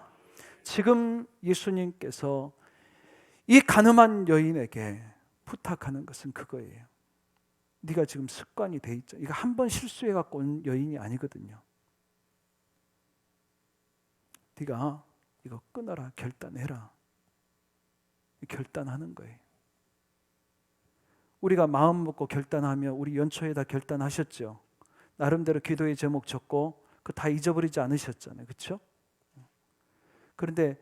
지금 예수님께서 이 가늠한 여인에게 부탁하는 것은 그거예요. 네가 지금 습관이 돼 있죠. 이거 한 번 실수해 갖고 온 여인이 아니거든요. 네가 이거 끊어라, 결단해라. 결단하는 거예요. 우리가 마음 먹고 결단하며, 우리 연초에 다 결단하셨죠. 나름대로 기도의 제목 적고 그 다 잊어버리지 않으셨잖아요. 그렇죠? 그런데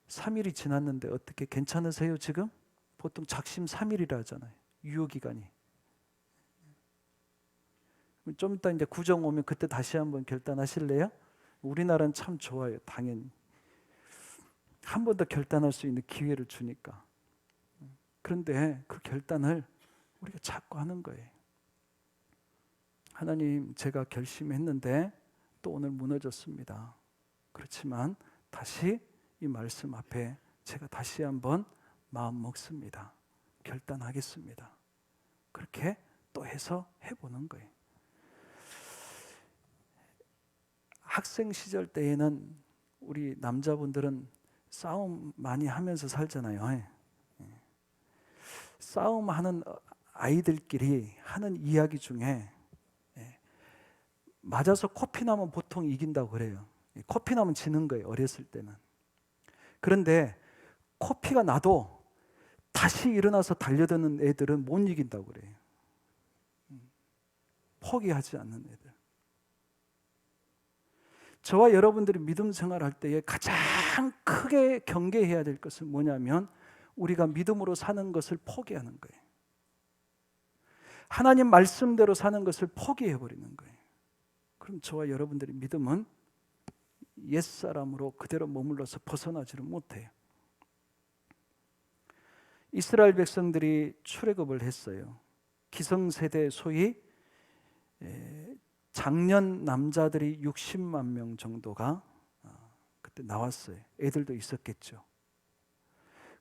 3일이 지났는데 어떻게 괜찮으세요 지금? 보통 작심 3일이라 하잖아요. 유효기간이. 좀 이따 이제 구정 오면 그때 다시 한번 결단하실래요? 우리나라는 참 좋아요. 당연히 한 번 더 결단할 수 있는 기회를 주니까. 그런데 그 결단을 우리가 자꾸 하는 거예요. 하나님, 제가 결심했는데 또 오늘 무너졌습니다. 그렇지만 다시 이 말씀 앞에 제가 다시 한번 마음 먹습니다. 결단하겠습니다. 그렇게 또 해서 해보는 거예요. 학생 시절 때에는 우리 남자분들은 싸움 많이 하면서 살잖아요. 싸움하는 아이들끼리 하는 이야기 중에 맞아서 코피 나면 보통 이긴다고 그래요. 코피 나면 지는 거예요, 어렸을 때는. 그런데 코피가 나도 다시 일어나서 달려드는 애들은 못 이긴다고 그래요. 포기하지 않는 애들. 저와 여러분들이 믿음 생활할 때에 가장 크게 경계해야 될 것은 뭐냐면, 우리가 믿음으로 사는 것을 포기하는 거예요. 하나님 말씀대로 사는 것을 포기해버리는 거예요. 그럼 저와 여러분들의 믿음은 옛사람으로 그대로 머물러서 벗어나지를 못해요. 이스라엘 백성들이 출애굽을 했어요. 기성세대, 소위 장년 남자들이 60만 명 정도가 그때 나왔어요. 애들도 있었겠죠.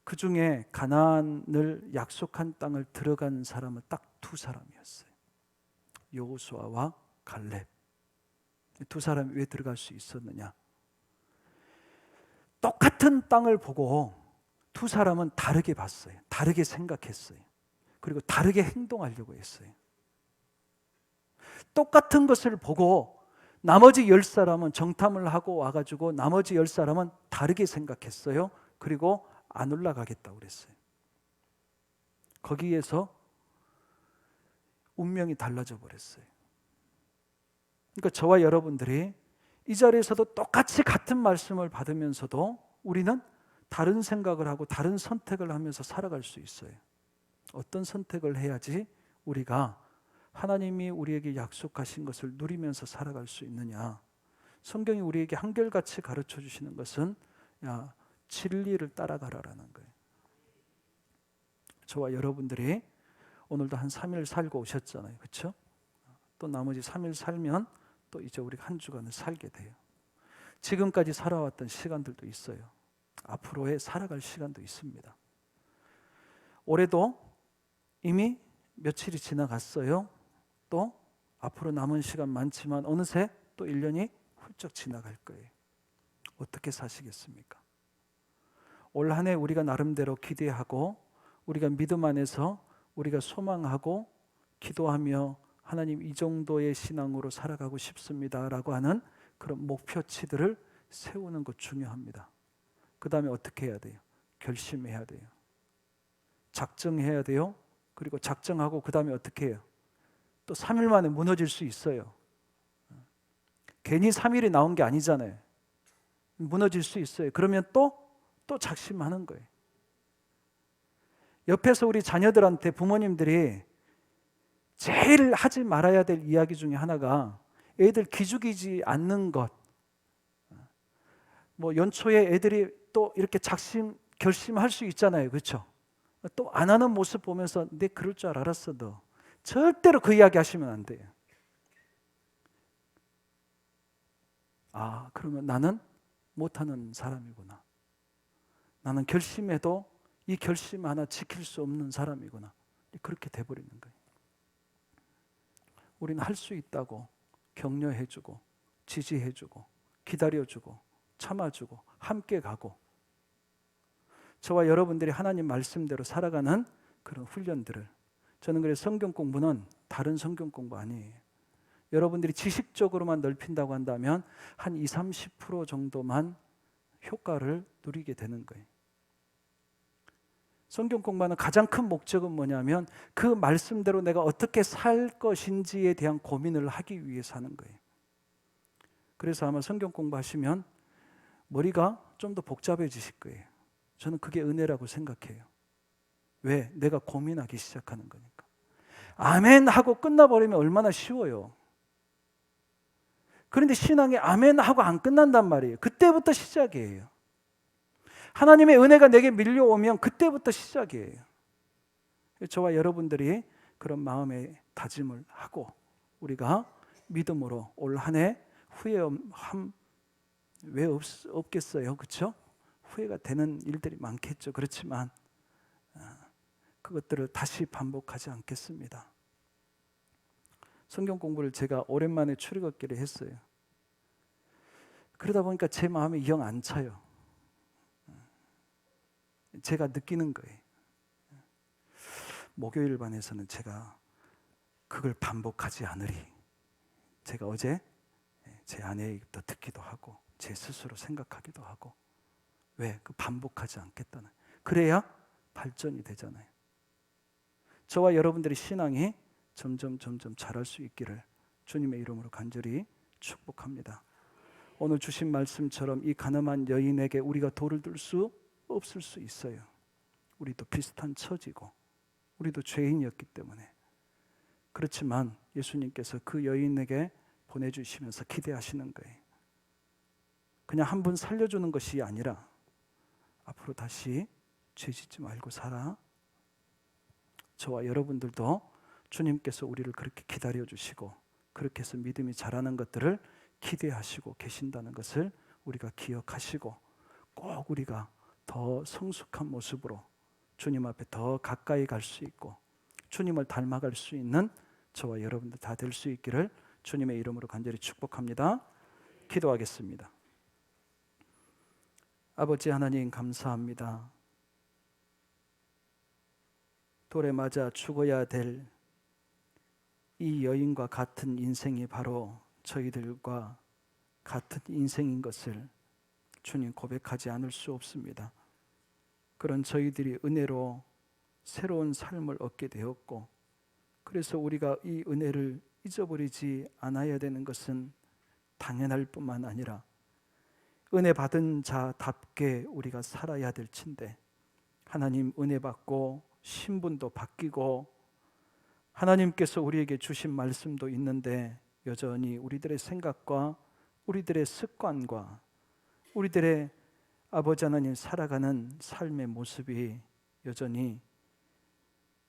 그 중에 가나안을 약속한 땅을 들어간 사람은 딱 두 사람이었어요. 여호수아와 갈렙. 두 사람이 왜 들어갈 수 있었느냐? 똑같은 땅을 보고 두 사람은 다르게 봤어요. 다르게 생각했어요. 그리고 다르게 행동하려고 했어요. 똑같은 것을 보고 나머지 10사람은 정탐을 하고 와가지고 나머지 10사람은 다르게 생각했어요. 그리고 안 올라가겠다고 그랬어요. 거기에서 운명이 달라져 버렸어요. 그러니까 저와 여러분들이 이 자리에서도 똑같이 같은 말씀을 받으면서도 우리는 다른 생각을 하고 다른 선택을 하면서 살아갈 수 있어요. 어떤 선택을 해야지 우리가 하나님이 우리에게 약속하신 것을 누리면서 살아갈 수 있느냐? 성경이 우리에게 한결같이 가르쳐 주시는 것은 진리를 따라가라라는 거예요. 저와 여러분들이 오늘도 한 3일 살고 오셨잖아요. 그렇죠? 또 나머지 3일 살면 또 이제 우리가 한 주간을 살게 돼요. 지금까지 살아왔던 시간들도 있어요. 앞으로의 살아갈 시간도 있습니다. 올해도 이미 며칠이 지나갔어요. 또 앞으로 남은 시간 많지만 어느새 또 1년이 훌쩍 지나갈 거예요. 어떻게 사시겠습니까? 올 한 해 우리가 나름대로 기대하고 우리가 믿음 안에서 우리가 소망하고 기도하며 하나님 이 정도의 신앙으로 살아가고 싶습니다라고 하는 그런 목표치들을 세우는 것 중요합니다. 그 다음에 어떻게 해야 돼요? 결심해야 돼요. 작정해야 돼요. 그리고 작정하고 그 다음에 어떻게 해요? 또 3일 만에 무너질 수 있어요. 괜히 3일이 나온 게 아니잖아요. 무너질 수 있어요. 그러면 또 작심하는 거예요. 옆에서 우리 자녀들한테 부모님들이 제일 하지 말아야 될 이야기 중에 하나가 애들 기죽이지 않는 것. 뭐 연초에 애들이 또 이렇게 결심할 수 있잖아요. 그렇죠? 또 안 하는 모습 보면서 내 그럴 줄 알았어 너. 절대로 그 이야기 하시면 안 돼요. 아, 그러면 나는 못하는 사람이구나. 나는 결심해도 이 결심 하나 지킬 수 없는 사람이구나. 그렇게 돼버리는 거예요. 우리는 할 수 있다고 격려해주고 지지해주고 기다려주고 참아주고 함께 가고 저와 여러분들이 하나님 말씀대로 살아가는 그런 훈련들을 저는 그래서 성경 공부는 다른 성경 공부 아니에요. 여러분들이 지식적으로만 넓힌다고 한다면 한 20, 30% 정도만 효과를 누리게 되는 거예요. 성경 공부하는 가장 큰 목적은 뭐냐면 그 말씀대로 내가 어떻게 살 것인지에 대한 고민을 하기 위해서 하는 거예요. 그래서 아마 성경 공부하시면 머리가 좀 더 복잡해지실 거예요. 저는 그게 은혜라고 생각해요. 왜? 내가 고민하기 시작하는 거니까. 아멘 하고 끝나버리면 얼마나 쉬워요. 그런데 신앙이 아멘 하고 안 끝난단 말이에요. 그때부터 시작이에요. 하나님의 은혜가 내게 밀려오면 그때부터 시작이에요. 저와 여러분들이 그런 마음의 다짐을 하고 우리가 믿음으로 올 한 해 후회함 왜 없겠어요? 그렇죠? 후회가 되는 일들이 많겠죠. 그렇지만 그것들을 다시 반복하지 않겠습니다. 성경 공부를 제가 오랜만에 출애굽기를 했어요. 그러다 보니까 제 마음이 영 안 차요. 제가 느끼는 거예요. 목요일 반에서는 제가 그걸 반복하지 않으리. 제가 어제 제 아내부터 듣기도 하고 제 스스로 생각하기도 하고 왜? 그 반복하지 않겠다는. 그래야 발전이 되잖아요. 저와 여러분들의 신앙이 점점 자랄 수 있기를 주님의 이름으로 간절히 축복합니다. 오늘 주신 말씀처럼 이 가늠한 여인에게 우리가 돌을 들 수 없을 수 있어요. 우리도 비슷한 처지고 우리도 죄인이었기 때문에. 그렇지만 예수님께서 그 여인에게 보내주시면서 기대하시는 거예요. 그냥 한 번 살려주는 것이 아니라 앞으로 다시 죄 짓지 말고 살아. 저와 여러분들도 주님께서 우리를 그렇게 기다려주시고 그렇게 해서 믿음이 자라는 것들을 기대하시고 계신다는 것을 우리가 기억하시고 꼭 우리가 더 성숙한 모습으로 주님 앞에 더 가까이 갈 수 있고 주님을 닮아갈 수 있는 저와 여러분들 다 될 수 있기를 주님의 이름으로 간절히 축복합니다. 기도하겠습니다. 아버지 하나님 감사합니다. 돌에 맞아 죽어야 될 이 여인과 같은 인생이 바로 저희들과 같은 인생인 것을 주님 고백하지 않을 수 없습니다. 그런 저희들이 은혜로 새로운 삶을 얻게 되었고 그래서 우리가 이 은혜를 잊어버리지 않아야 되는 것은 당연할 뿐만 아니라 은혜 받은 자답게 우리가 살아야 될 텐데 하나님 은혜 받고 신분도 바뀌고 하나님께서 우리에게 주신 말씀도 있는데 여전히 우리들의 생각과 우리들의 습관과 우리들의 아버지 하나님 살아가는 삶의 모습이 여전히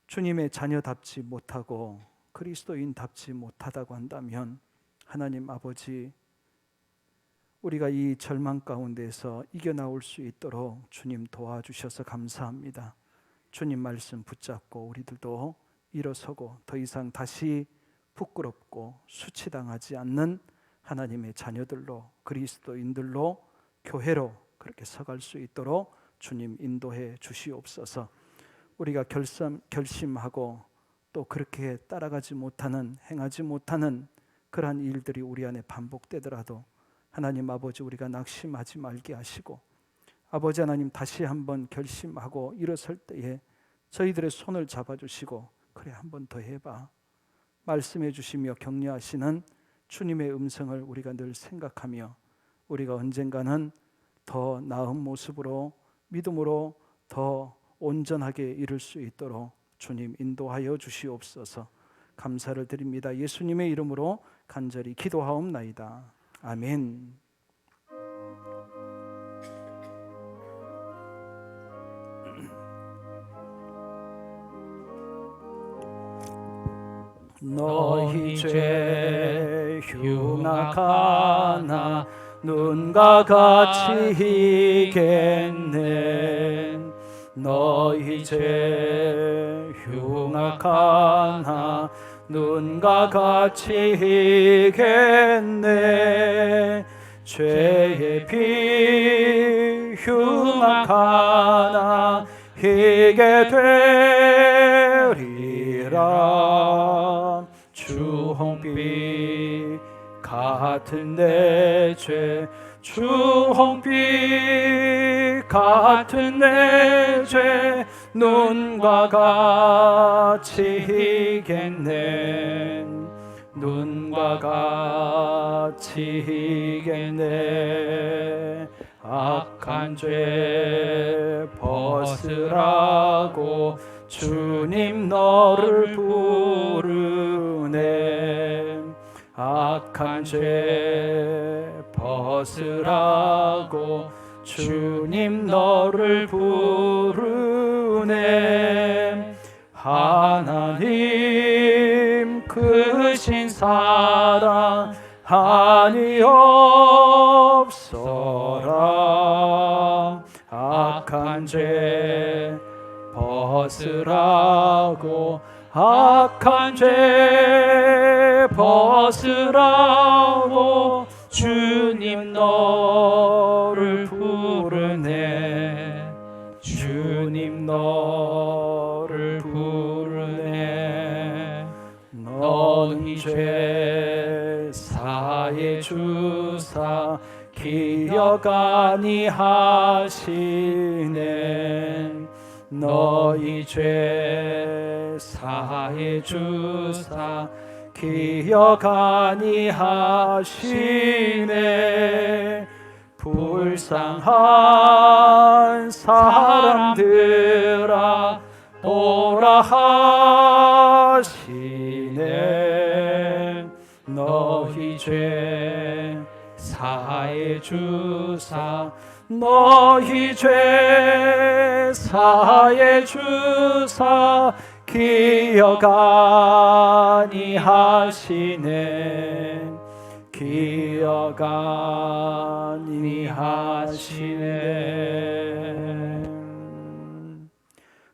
주님의 자녀답지 못하고 그리스도인답지 못하다고 한다면 하나님 아버지 우리가 이 절망 가운데서 이겨나올 수 있도록 주님 도와주셔서 감사합니다. 주님 말씀 붙잡고 우리들도 일어서고 더 이상 다시 부끄럽고 수치당하지 않는 하나님의 자녀들로 그리스도인들로 교회로 그렇게 서갈 수 있도록 주님 인도해 주시옵소서. 우리가 결심하고 또 그렇게 따라가지 못하는, 행하지 못하는 그러한 일들이 우리 안에 반복되더라도 하나님 아버지, 우리가 낙심하지 말게 하시고, 아버지 하나님, 다시 한번 결심하고 일어설 때에 저희들의 손을 잡아주시고, 그래 한번 더 해봐 말씀해 주시며 격려하시는 주님의 음성을 우리가 늘 생각하며, 우리가 언젠가는 더 나은 모습으로, 믿음으로 더 온전하게 이룰 수 있도록 주님 인도하여 주시옵소서. 감사를 드립니다. 예수님의 이름으로 간절히 기도하옵나이다. 아멘. 너희 죄 흉악하나 눈과 같이 희겠네. 너희 죄 흉악하나 눈과 같이 희겠네. 죄의 피 흉악하나 희게 되리라. 주홍빛 같은 내 죄, 주홍빛 같은 내 죄 눈과 같이 희겠네. 눈과 같이 희겠네. 악한 죄 벗으라고 주님 너를 부르네. 악한 죄 벗으라고 주님 너를 부르네. 하나님 크신 사랑 한이 없어라. 악한 죄 벗으라고, 악한 죄 벗으라고 주님 너를 부르네. 주님 너를 부르네. 너희 죄 사해 주사 기억 아니하시네. 너희 죄 사해 주사 기억 아니하시네. 불쌍한 사람들아 보라 하시네. 너희 죄 사해 주사, 너희 죄 사해 주사 기억 아니하시네. 기억 아니하시네.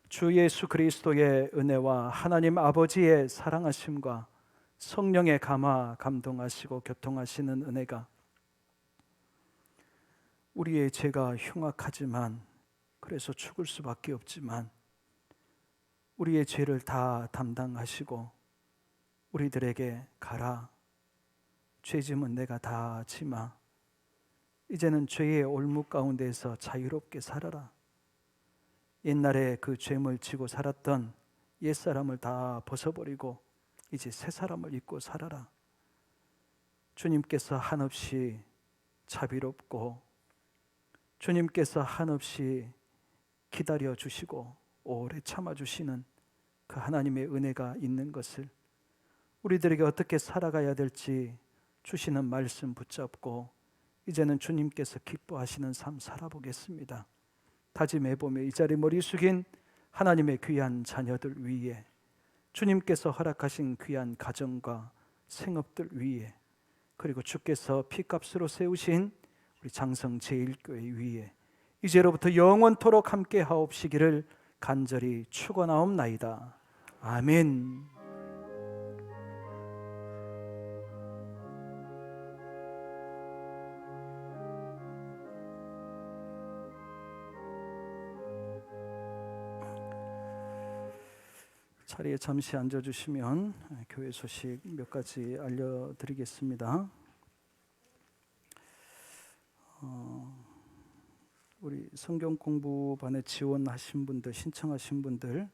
주 예수 그리스도의 은혜와 하나님 아버지의 사랑하심과 성령의 감화 감동하시고 교통하시는 은혜가, 우리의 죄가 흉악하지만, 그래서 죽을 수밖에 없지만 우리의 죄를 다 담당하시고 우리들에게 가라, 죄짐은 내가 다 지마, 이제는 죄의 올무 가운데서 자유롭게 살아라. 옛날에 그 죄물 지고 살았던 옛사람을 다 벗어버리고 이제 새 사람을 입고 살아라. 주님께서 한없이 자비롭고 주님께서 한없이 기다려 주시고 오래 참아 주시는 그 하나님의 은혜가 있는 것을, 우리들에게 어떻게 살아가야 될지 주시는 말씀 붙잡고 이제는 주님께서 기뻐하시는 삶 살아보겠습니다. 다짐해보며 이 자리 머리 숙인 하나님의 귀한 자녀들 위에, 주님께서 허락하신 귀한 가정과 생업들 위에, 그리고 주께서 피값으로 세우신 우리 장성 제1교회 위에 이제로부터 영원토록 함께 하옵시기를 간절히 축원하옵나이다. 아멘. 자리에 잠시 앉아주시면 교회 소식 몇 가지 알려드리겠습니다. 우리 성경 공부반에 지원하신 분들, 신청하신 분들